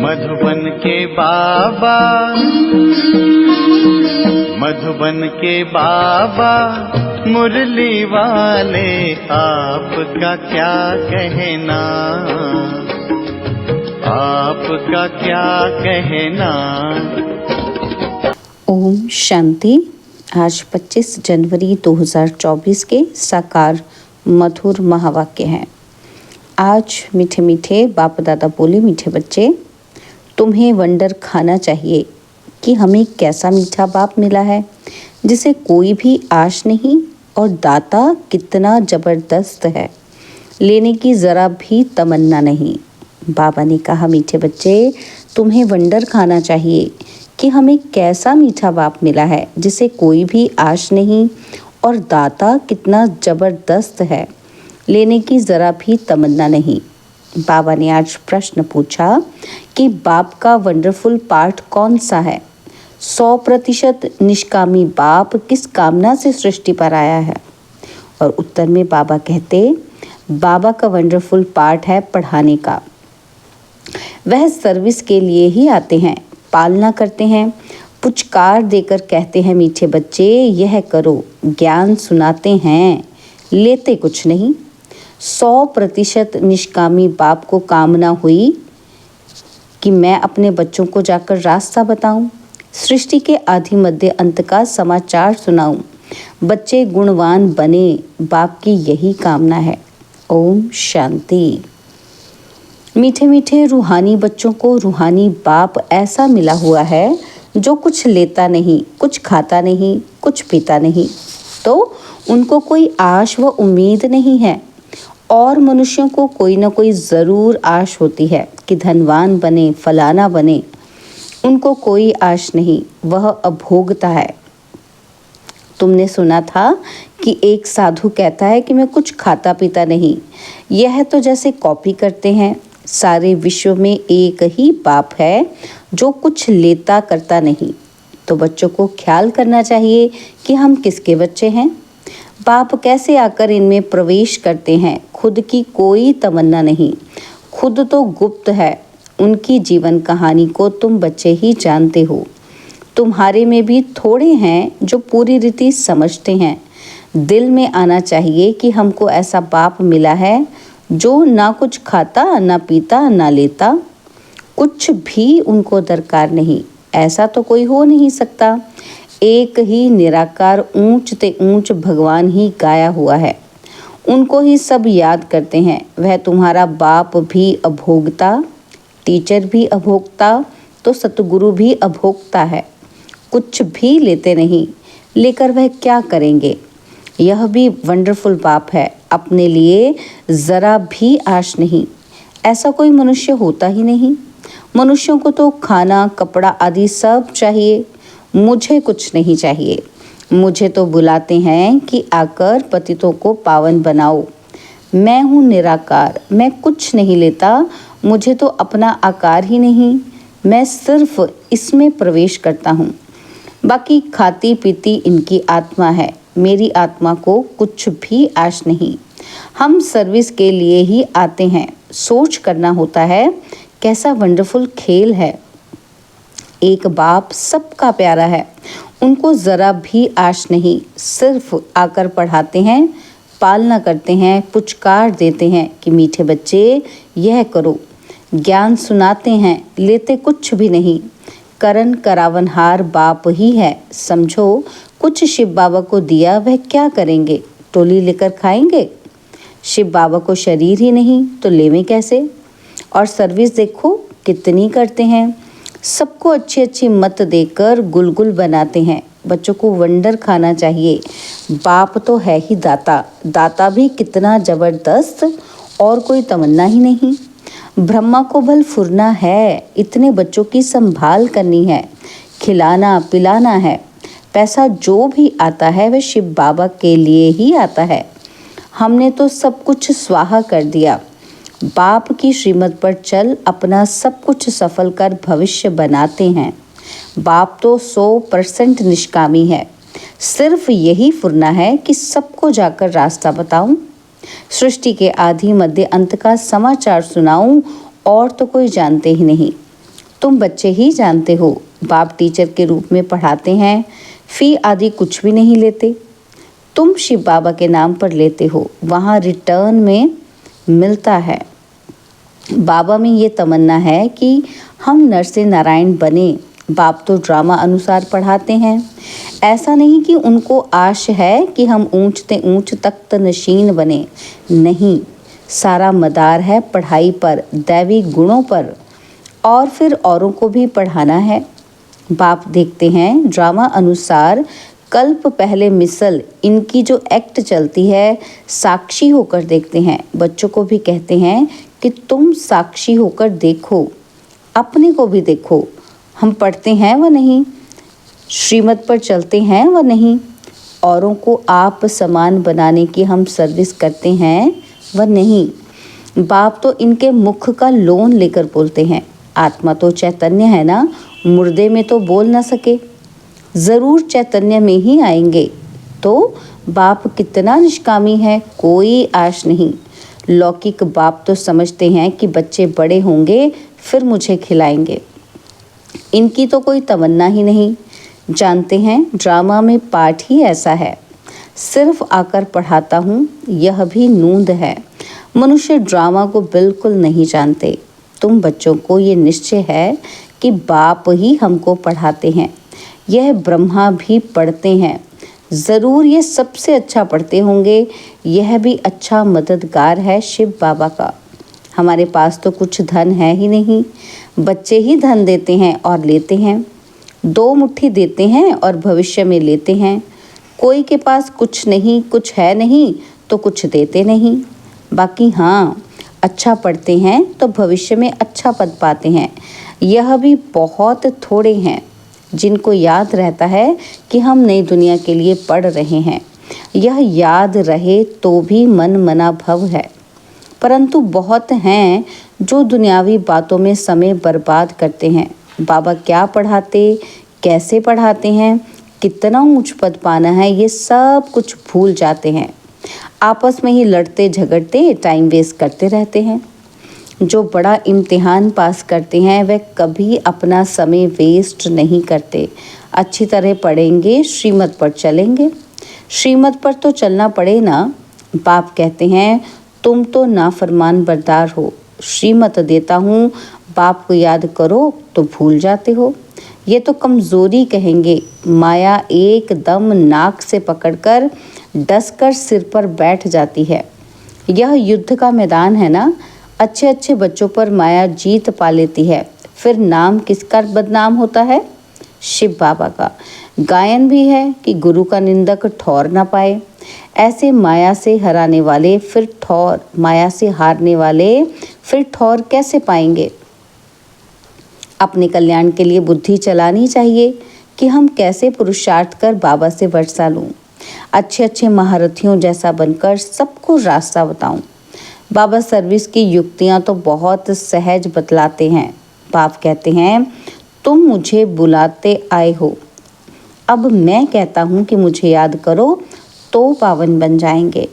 मधुबन के बाबा, मधुबन के बाबा मुरली वाले, आपका क्या कहना, आपका क्या कहना। ओम शांति। आज 25 जनवरी 2024 के साकार मधुर महावाक्य हैं। आज मीठे मीठे बाप दादा बोले, मीठे बच्चे, तुम्हें वंडर खाना चाहिए कि हमें कैसा मीठा बाप मिला है जिसे कोई भी आश नहीं, और दाता कितना ज़बरदस्त है, लेने की ज़रा भी तमन्ना नहीं। बाबा ने कहा, मीठे बच्चे, तुम्हें वंडर खाना चाहिए कि हमें कैसा मीठा बाप मिला है जिसे कोई भी आश नहीं, और दाता कितना ज़बरदस्त है, लेने की ज़रा भी तमन्ना नहीं। बाबा ने आज प्रश्न पूछा कि बाप का वंडरफुल पार्ट कौन सा है। 100% निष्कामी बाप किस कामना से सृष्टि पर आया है? और उत्तर में बाबा कहते, बाबा का वंडरफुल पार्ट है पढ़ाने का। वह सर्विस के लिए ही आते हैं, पालना करते हैं, पुचकार देकर कहते हैं, मीठे बच्चे यह करो, ज्ञान सुनाते हैं, लेते कुछ नहीं। 100% निष्कामी बाप को कामना हुई कि मैं अपने बच्चों को जाकर रास्ता बताऊं, सृष्टि के आदि मध्य अंत का समाचार सुनाऊं, बच्चे गुणवान बने। बाप की यही कामना है। ओम शांति। मीठे मीठे रूहानी बच्चों को रूहानी बाप ऐसा मिला हुआ है जो कुछ लेता नहीं, कुछ खाता नहीं, कुछ पीता नहीं, तो उनको कोई आश व उम्मीद नहीं है। और मनुष्यों को कोई ना कोई ज़रूर आश होती है कि धनवान बने, फलाना बने। उनको कोई आश नहीं, वह अभोगता है। तुमने सुना था कि एक साधु कहता है कि मैं कुछ खाता पीता नहीं। यह तो जैसे कॉपी करते हैं। सारे विश्व में एक ही बाप है जो कुछ लेता करता नहीं। तो बच्चों को ख्याल करना चाहिए कि हम किसके बच्चे हैं, बाप कैसे आकर इनमें प्रवेश करते हैं। खुद की कोई तमन्ना नहीं, खुद तो गुप्त है। उनकी जीवन कहानी को तुम बच्चे ही जानते हो। तुम्हारे में भी थोड़े हैं जो पूरी रीति समझते हैं। दिल में आना चाहिए कि हमको ऐसा बाप मिला है जो ना कुछ खाता, ना पीता, ना लेता, कुछ भी उनको दरकार नहीं। ऐसा तो कोई हो नहीं सकता। एक ही निराकार ऊंच ते ऊंच भगवान ही गाया हुआ है। उनको ही सब याद करते हैं। वह तुम्हारा बाप भी अभोक्ता, टीचर भी अभोक्ता, तो सतगुरु भी अभोक्ता है। कुछ भी लेते नहीं, लेकर वह क्या करेंगे? यह भी वंडरफुल बाप है। अपने लिए ज़रा भी आश नहीं। ऐसा कोई मनुष्य होता ही नहीं। मनुष्यों को तो खाना, कपड़ा आदि सब चाहिए। मुझे कुछ नहीं चाहिए। मुझे तो बुलाते हैं कि आकर पतितों को पावन बनाओ। मैं हूँ निराकार, मैं कुछ नहीं लेता। मुझे तो अपना आकार ही नहीं, मैं सिर्फ इसमें प्रवेश करता हूँ। बाकी खाती पीती इनकी आत्मा है। मेरी आत्मा को कुछ भी आश नहीं। हम सर्विस के लिए ही आते हैं। सोच करना होता है, कैसा वंडरफुल खेल है। एक बाप सबका प्यारा है। उनको ज़रा भी आश नहीं, सिर्फ आकर पढ़ाते हैं, पालना करते हैं, पुचकार देते हैं कि मीठे बच्चे यह करो, ज्ञान सुनाते हैं, लेते कुछ भी नहीं। करण करावनहार बाप ही है। समझो, कुछ शिव बाबा को दिया, वह क्या करेंगे? टोली लेकर खाएंगे? शिव बाबा को शरीर ही नहीं तो लेवें कैसे? और सर्विस देखो कितनी करते हैं। सबको अच्छी अच्छी मत देकर गुलगुल बनाते हैं। बच्चों को वंडर खाना चाहिए। बाप तो है ही दाता, दाता भी कितना ज़बरदस्त, और कोई तमन्ना ही नहीं। ब्रह्मा को बल फुरना है, इतने बच्चों की संभाल करनी है, खिलाना पिलाना है। पैसा जो भी आता है वह शिव बाबा के लिए ही आता है। हमने तो सब कुछ स्वाहा कर दिया। बाप की श्रीमत पर चल अपना सब कुछ सफल कर भविष्य बनाते हैं। बाप तो 100% निष्कामी है। सिर्फ यही फुरना है कि सबको जाकर रास्ता बताऊं, सृष्टि के आदि मध्य अंत का समाचार सुनाऊं, और तो कोई जानते ही नहीं। तुम बच्चे ही जानते हो, बाप टीचर के रूप में पढ़ाते हैं, फी आदि कुछ भी नहीं लेते। तुम शिव बाबा के नाम पर लेते हो, वहाँ रिटर्न में मिलता है। बाबा में ये तमन्ना है कि हम नर से नारायण बने। बाप तो ड्रामा अनुसार पढ़ाते हैं। ऐसा नहीं कि उनको आश है कि हम ऊंचते ऊंच तख्त नशीन बने। नहीं, सारा मदार है पढ़ाई पर, दैवी गुणों पर, और फिर औरों को भी पढ़ाना है। बाप देखते हैं ड्रामा अनुसार कल्प पहले मिसल इनकी जो एक्ट चलती है, साक्षी होकर देखते हैं। बच्चों को भी कहते हैं कि तुम साक्षी होकर देखो, अपने को भी देखो, हम पढ़ते हैं व नहीं, श्रीमत पर चलते हैं व नहीं, औरों को आप समान बनाने की हम सर्विस करते हैं व नहीं। बाप तो इनके मुख का लोन लेकर बोलते हैं। आत्मा तो चैतन्य है ना, मुर्दे में तो बोल ना सके, ज़रूर चैतन्य में ही आएंगे। तो बाप कितना निष्कामी है, कोई आश नहीं। लौकिक बाप तो समझते हैं कि बच्चे बड़े होंगे फिर मुझे खिलाएंगे। इनकी तो कोई तमन्ना ही नहीं। जानते हैं ड्रामा में पाठ ही ऐसा है, सिर्फ आकर पढ़ाता हूँ, यह भी नूंद है। मनुष्य ड्रामा को बिल्कुल नहीं जानते। तुम बच्चों को ये निश्चय है कि बाप ही हमको पढ़ाते हैं। यह ब्रह्मा भी पढ़ते हैं, ज़रूर ये सबसे अच्छा पढ़ते होंगे। यह भी अच्छा मददगार है शिव बाबा का। हमारे पास तो कुछ धन है ही नहीं, बच्चे ही धन देते हैं और लेते हैं। 2 मुट्ठी देते हैं और भविष्य में लेते हैं। कोई के पास कुछ नहीं, कुछ है नहीं तो कुछ देते नहीं। बाकी हाँ, अच्छा पढ़ते हैं तो भविष्य में अच्छा पद पाते हैं। यह भी बहुत थोड़े हैं जिनको याद रहता है कि हम नई दुनिया के लिए पढ़ रहे हैं। यह याद रहे तो भी मन मना भव है, परंतु बहुत हैं जो दुनियावी बातों में समय बर्बाद करते हैं। बाबा क्या पढ़ाते, कैसे पढ़ाते हैं, कितना ऊंच पद पाना है, ये सब कुछ भूल जाते हैं। आपस में ही लड़ते झगड़ते टाइम वेस्ट करते रहते हैं। जो बड़ा इम्तिहान पास करते हैं वह कभी अपना समय वेस्ट नहीं करते। अच्छी तरह पढ़ेंगे, श्रीमत पर चलेंगे। श्रीमत पर तो चलना पड़े ना। बाप कहते हैं तुम तो नाफरमान बरदार हो, श्रीमत देता हूँ, बाप को याद करो तो भूल जाते हो। ये तो कमज़ोरी कहेंगे। माया एकदम नाक से पकड़कर डसकर सिर पर बैठ जाती है। यह युद्ध का मैदान है ना। अच्छे अच्छे बच्चों पर माया जीत पा लेती है। फिर नाम किसका बदनाम होता है? शिव बाबा का। गायन भी है कि गुरु का निंदक ठौर ना पाए। ऐसे माया से हराने वाले फिर ठौर, माया से हारने वाले फिर ठौर कैसे पाएंगे? अपने कल्याण के लिए बुद्धि चलानी चाहिए कि हम कैसे पुरुषार्थ कर बाबा से वर्षा लूं, अच्छे अच्छे महारथियों जैसा बनकर सबको रास्ता बताऊं। बाबा सर्विस की युक्तियां तो बहुत सहज बतलाते हैं। बाप कहते हैं तुम मुझे बुलाते आए हो, अब मैं कहता हूँ कि मुझे याद करो तो पावन बन जाएंगे।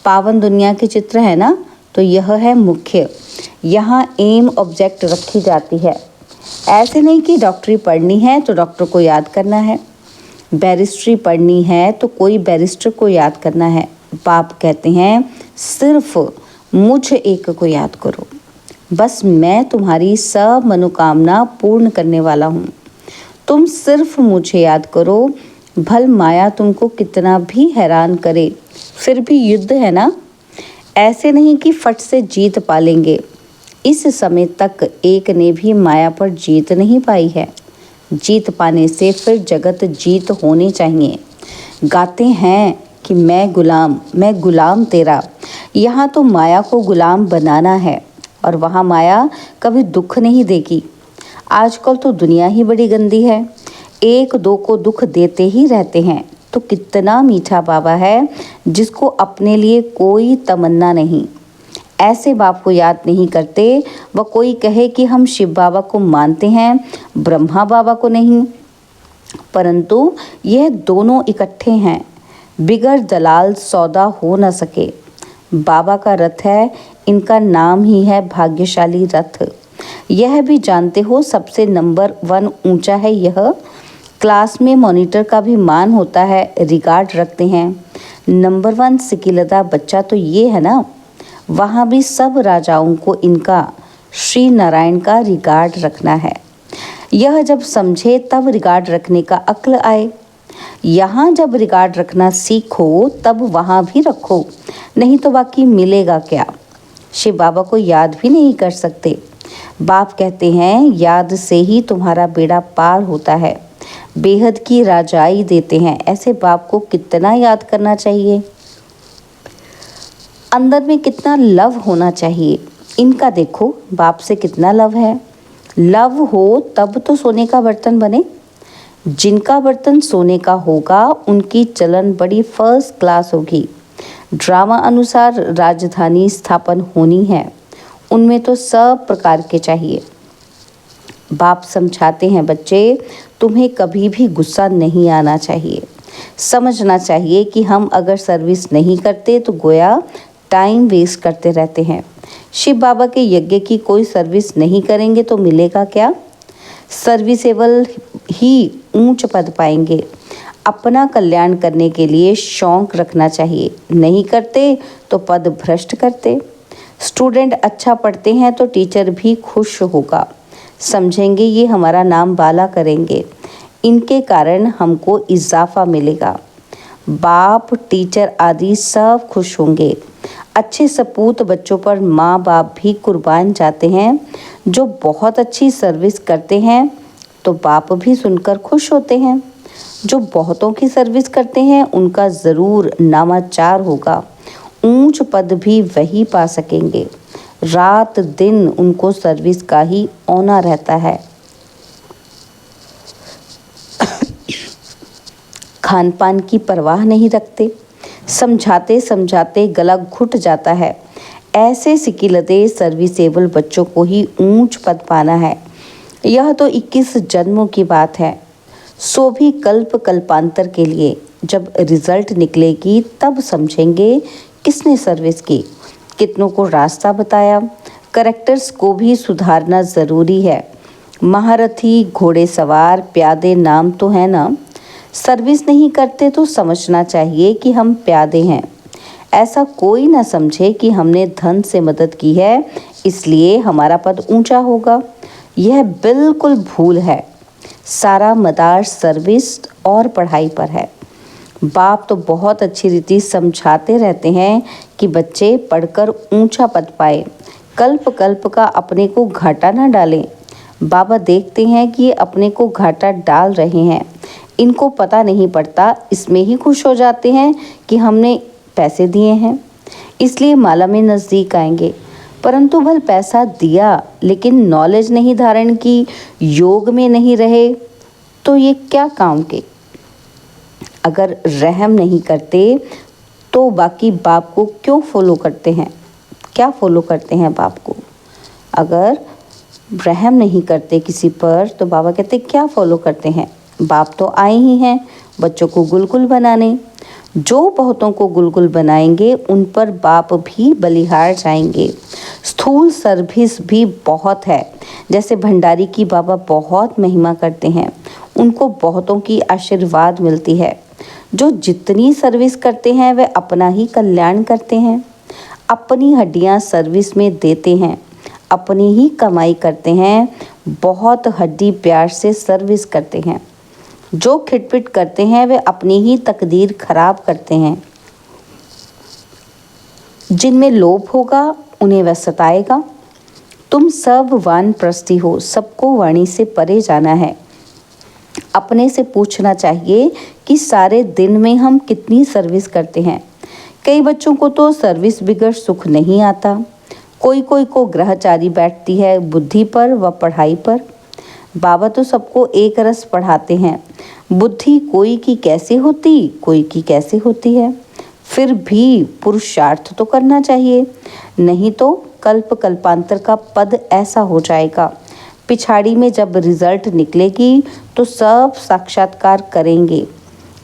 पावन दुनिया के चित्र है ना, तो यह है मुख्य। यहाँ एम ऑब्जेक्ट रखी जाती है। ऐसे नहीं कि डॉक्टरी पढ़नी है तो डॉक्टर को याद करना है, बैरिस्ट्री पढ़नी है तो कोई बैरिस्टर को याद करना है। बाप कहते हैं सिर्फ मुझ एक को याद करो, बस मैं तुम्हारी सब मनोकामना पूर्ण करने वाला हूँ। तुम सिर्फ मुझे याद करो। भल माया तुमको कितना भी हैरान करे, फिर भी युद्ध है ना। ऐसे नहीं कि फट से जीत पा लेंगे। इस समय तक एक ने भी माया पर जीत नहीं पाई है। जीत पाने से फिर जगत जीत होनी चाहिए। गाते हैं कि मैं गुलाम तेरा। यहाँ तो माया को गुलाम बनाना है और वहाँ माया कभी दुख नहीं देगी। आजकल तो दुनिया ही बड़ी गंदी है, एक दो को दुख देते ही रहते हैं। तो कितना मीठा बाबा है जिसको अपने लिए कोई तमन्ना नहीं। ऐसे बाप को याद नहीं करते। वह कोई कहे कि हम शिव बाबा को मानते हैं, ब्रह्मा बाबा को नहीं, परंतु यह दोनों इकट्ठे हैं। बिगर दलाल सौदा हो न सके। बाबा का रथ है, इनका नाम ही है भाग्यशाली रथ। यह भी जानते हो सबसे नंबर 1 ऊंचा है यह। क्लास में मॉनिटर का भी मान होता है, रिगार्ड रखते हैं। नंबर 1 सिकिलदा बच्चा तो ये है ना। वहाँ भी सब राजाओं को इनका श्री नारायण का रिगार्ड रखना है। यह जब समझे तब रिगार्ड रखने का अक्ल आए। यहाँ जब रिगार्ड रखना सीखो तब वहाँ भी रखो, नहीं तो बाकी मिलेगा क्या। शिव बाबा को याद भी नहीं कर सकते। बाप कहते हैं याद से ही तुम्हारा बेड़ा पार होता है, बेहद की राजाई देते हैं। ऐसे बाप को कितना याद करना चाहिए, अंदर में कितना लव होना चाहिए। इनका देखो बाप से कितना लव है। लव हो तब तो सोने का बर्तन बने। जिनका बर्तन सोने का होगा उनकी चलन बड़ी फर्स्ट क्लास होगी। ड्रामा अनुसार राजधानी स्थापन होनी है, उनमें तो सब प्रकार के चाहिए। बाप समझाते हैं बच्चे तुम्हें कभी भी गुस्सा नहीं आना चाहिए। समझना चाहिए कि हम अगर सर्विस नहीं करते तो गोया टाइम वेस्ट करते रहते हैं। शिव बाबा के यज्ञ की कोई सर्विस नहीं करेंगे तो मिलेगा क्या। सर्विसेबल ही ऊंच पद पाएंगे। अपना कल्याण करने के लिए शौक रखना चाहिए, नहीं करते तो पद भ्रष्ट करते। स्टूडेंट अच्छा पढ़ते हैं तो टीचर भी खुश होगा, समझेंगे ये हमारा नाम बाला करेंगे, इनके कारण हमको इजाफा मिलेगा। बाप टीचर आदि सब खुश होंगे। अच्छे सपूत बच्चों पर माँ बाप भी कुर्बान जाते हैं। जो बहुत अच्छी सर्विस करते हैं तो बाप भी सुनकर खुश होते हैं। जो बहुतों की सर्विस करते हैं उनका ज़रूर नामाचार होगा, ऊंच पद भी वही पा सकेंगे। रात दिन उनको सर्विस का ही औना रहता है। खान पान की परवाह नहीं रखते। समझाते समझाते गला घुट जाता है। ऐसे सिकिलदे सर्विसेबल बच्चों को ही ऊंच पद पाना है। यह तो 21 जन्मों की बात है, सो भी कल्प कल्पांतर के लिए। जब रिजल्ट निकलेगी तब समझेंगे किसने सर्विस की, कितनों को रास्ता बताया। करेक्टर्स को भी सुधारना ज़रूरी है। महारथी, घोड़ेसवार, प्यादे नाम तो है ना। सर्विस नहीं करते तो समझना चाहिए कि हम प्यादे हैं। ऐसा कोई ना समझे कि हमने धन से मदद की है इसलिए हमारा पद ऊंचा होगा। यह बिल्कुल भूल है। सारा मदार सर्विस और पढ़ाई पर है। बाप तो बहुत अच्छी रीति समझाते रहते हैं कि बच्चे पढ़कर ऊंचा पद पाए, कल्प कल्प का अपने को घाटा ना डालें। बाबा देखते हैं कि ये अपने को घाटा डाल रहे हैं, इनको पता नहीं पड़ता, इसमें ही खुश हो जाते हैं कि हमने पैसे दिए हैं इसलिए माला में नज़दीक आएंगे। परंतु भल पैसा दिया लेकिन नॉलेज नहीं धारण की, योग में नहीं रहे तो ये क्या काम के। अगर रहम नहीं करते तो बाकी बाप को क्यों फॉलो करते हैं, क्या फॉलो करते हैं बाप को। अगर रहम नहीं करते किसी पर तो बाबा कहते क्या फॉलो करते हैं। बाप तो आए ही हैं बच्चों को गुलगुल बनाने। जो बहुतों को गुलगुल बनाएंगे उन पर बाप भी बलिहार जाएंगे। स्थूल सर्विस भी बहुत है। जैसे भंडारी की बाबा बहुत महिमा करते हैं, उनको बहुतों की आशीर्वाद मिलती है। जो जितनी सर्विस करते हैं वे अपना ही कल्याण करते हैं। अपनी हड्डियां सर्विस में देते हैं, अपनी ही कमाई करते हैं, बहुत हड्डी प्यार से सर्विस करते हैं। जो खिटपिट करते हैं वे अपनी ही तकदीर खराब करते हैं। जिनमें लोभ होगा उन्हें वह सताएगा। तुम सब वानप्रस्थी हो, सबको वाणी से परे जाना है। अपने से पूछना चाहिए कि सारे दिन में हम कितनी सर्विस करते हैं। कई बच्चों को तो सर्विस बिगड़ सुख नहीं आता। कोई कोई को ग्रहचारी बैठती है बुद्धि पर व पढ़ाई पर। बाबा तो सबको एक रस पढ़ाते हैं। बुद्धि कोई की कैसे होती, कोई की कैसे होती है। फिर भी पुरुषार्थ तो करना चाहिए, नहीं तो कल्प कल्पांतर का पद ऐसा हो जाएगा। पिछाड़ी में जब रिजल्ट निकलेगी तो सब साक्षात्कार करेंगे,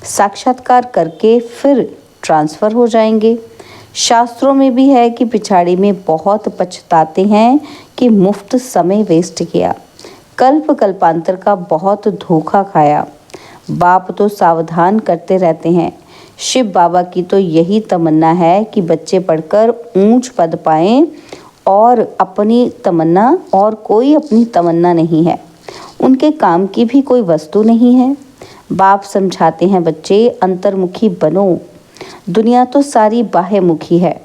साक्षात्कार करके फिर ट्रांसफ़र हो जाएंगे। शास्त्रों में भी है कि पिछाड़ी में बहुत पछताते हैं कि मुफ्त समय वेस्ट किया, कल्प कल्पांतर का बहुत धोखा खाया। बाप तो सावधान करते रहते हैं। शिव बाबा की तो यही तमन्ना है कि बच्चे पढ़कर ऊंच पद पाएं और कोई अपनी तमन्ना नहीं है। उनके काम की भी कोई वस्तु नहीं है। बाप समझाते हैं, बच्चे अंतर्मुखी बनो। दुनिया तो सारी बाह्यमुखी है,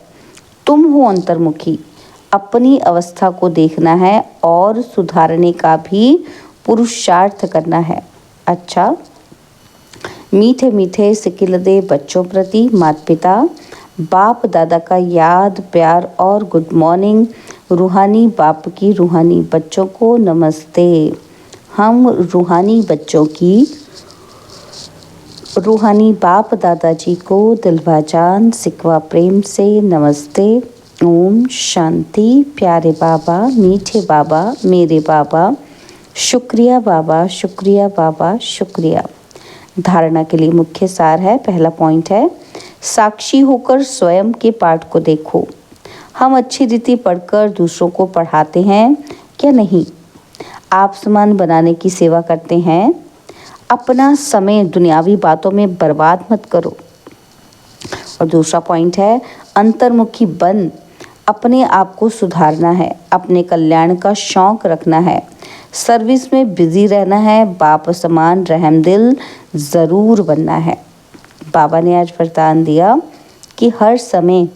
तुम हो अंतर्मुखी। अपनी अवस्था को देखना है और सुधारने का भी पुरुषार्थ करना है। अच्छा, मीठे मीठे सिकिलदे बच्चों प्रति माता पिता बाप दादा का याद प्यार और गुड मॉर्निंग। रूहानी बाप की रूहानी बच्चों को नमस्ते। हम रूहानी बच्चों की रूहानी बाप दादाजी को दिलवाजान सिकवा प्रेम से नमस्ते। ओम शांति। प्यारे बाबा, मीठे बाबा, मेरे बाबा, शुक्रिया बाबा, शुक्रिया बाबा, शुक्रिया। धारणा के लिए मुख्य सार है, पहला पॉइंट है, साक्षी होकर स्वयं के पाठ को देखो। हम अच्छी रीति पढ़कर दूसरों को पढ़ाते हैं क्या? नहीं। आप समान बनाने की सेवा करते हैं। अपना समय दुनियावी बातों में बर्बाद मत करो। और दूसरा पॉइंट है, अंतर्मुखी बन। अपने आप को सुधारना है, अपने कल्याण का शौक रखना है, सर्विस में बिजी रहना है, बाप समान रहमदिल ज़रूर बनना है। बाबा ने आज वरदान दिया कि हर समय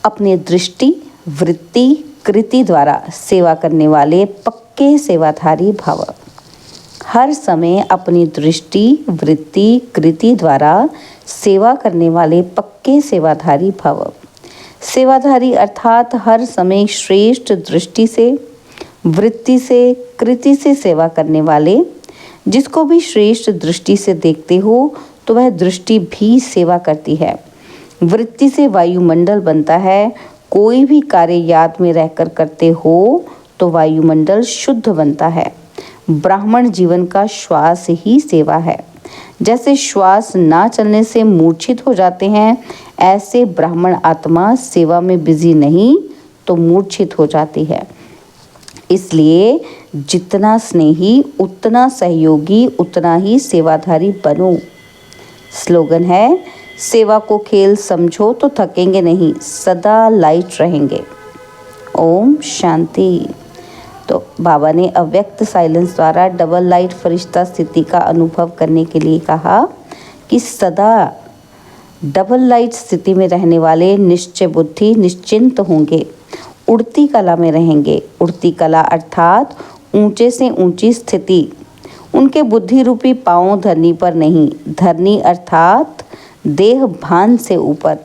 अपने दृष्टि, वृत्ति, कृति द्वारा सेवा करने वाले पक्के सेवाधारी भव। हर समय अपनी दृष्टि, वृत्ति, कृति द्वारा सेवा करने वाले पक्के सेवाधारी भव। सेवाधारी अर्थात हर समय श्रेष्ठ दृष्टि से, वृत्ति से, कृति से सेवा करने वाले। जिसको भी श्रेष्ठ दृष्टि से देखते हो तो वह दृष्टि भी सेवा करती है। वृत्ति से वायुमंडल बनता है। कोई भी कार्य याद में रहकर करते हो तो वायुमंडल शुद्ध बनता है। ब्राह्मण जीवन का श्वास ही सेवा है। जैसे श्वास ना चलने से मूर्छित हो जाते हैं, ऐसे ब्राह्मण आत्मा सेवा में बिजी नहीं तो मूर्छित हो जाती है। इसलिए जितना स्नेही उतना सहयोगी, उतना ही सेवाधारी बनो। स्लोगन है, सेवा को खेल समझो तो थकेंगे नहीं, सदा लाइट रहेंगे। ओम शांति। तो बाबा ने अव्यक्त साइलेंस द्वारा डबल लाइट फरिश्ता स्थिति का अनुभव करने के लिए कहा कि सदा डबल लाइट स्थिति में रहने वाले निश्चय बुद्धि निश्चिंत होंगे, उड़ती कला में रहेंगे। उड़ती कला अर्थात ऊंचे से ऊंची स्थिति। उनके बुद्धि रूपी पांव धरनी पर नहीं, धरनी अर्थात देह भान से ऊपर।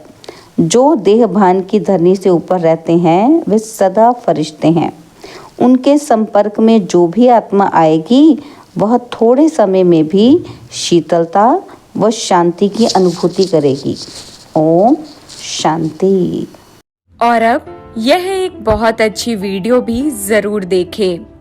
जो देह भान की धरनी से ऊपर रहते हैं वे सदा फरिश्ते हैं। उनके संपर्क में जो भी आत्मा आएगी वह थोड़े समय में भी शीतलता व शांति की अनुभूति करेगी। ओम शांति। और अब यह एक बहुत अच्छी वीडियो भी जरूर देखें।